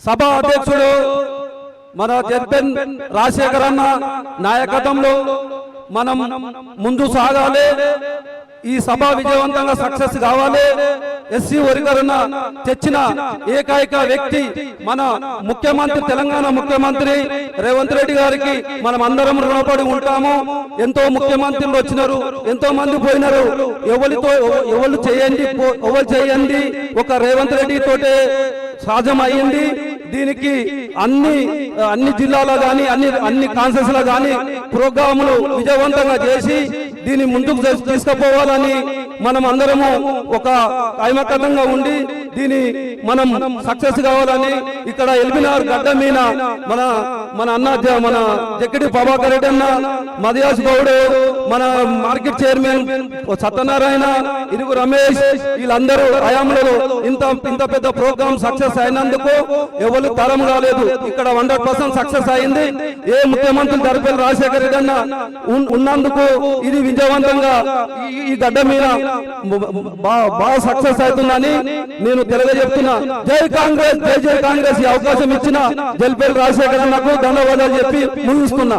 సభా అధ్యక్షుడు మన జడ్పెన్ రాజశేఖర్ అన్న నాయకత్వంలో మనం ముందు సాగాలి. ఈ సభ విజయవంతంగా సక్సెస్ కావాలి. ఎస్సీ వర్గీకరణ తెచ్చిన ఏకైక వ్యక్తి మన ముఖ్యమంత్రి, తెలంగాణ ముఖ్యమంత్రి రేవంత్ రెడ్డి గారికి మనం అందరం రుణపడి ఉంటాము. ఎంతో ముఖ్యమంత్రులు వచ్చినారు, ఎంతో మంది పోయినారు. ఎవరు చేయండి ఒక రేవంత్ రెడ్డి తోటే సాధ్యం అయ్యింది. దీనికి అన్ని జిల్లాలో కానీ అన్ని కాన్సెన్స్ లో కానీ ప్రోగ్రాములు విజయవంతంగా చేసి దీన్ని ముందుకు తీసుకుపోవాలని మనం అందరము ఒక ఐమకతంగా ఉండి దీని మనం సక్సెస్ కావాలని ఇక్కడ ఎల్బినార్ గడ్డ మీద మన జక్కిడి ప్రభాకర్ రెడ్డి అన్న, మదియాస్ గౌడ్, మన మార్కెట్ చైర్మన్ సత్యనారాయణ, ఇరుగు రమేష్, వీళ్ళందరూ హయాంలో ఇంత పెద్ద ప్రోగ్రామ్ సక్సెస్ అయినందుకు ఎవరు తరం కాలేదు. ఇక్కడ 100% సక్సెస్ అయింది. ఏ ముఖ్యమంత్రి దర్పల్లి రాజశేఖర రెడ్డి అన్న ఉన్నందుకు ఇది విజయవంతంగా ఈ గడ్డ మీద బాగా సక్సెస్ అవుతుందని నేను తెలియజేస్తున్నా. జై కాంగ్రెస్, జై కాంగ్రెస్. ఈ అవకాశం ఇచ్చిన జల్పల్లి రాజశేఖర అన్నకు ధన్యవాదాలు చెప్పి ముగిస్తున్నా.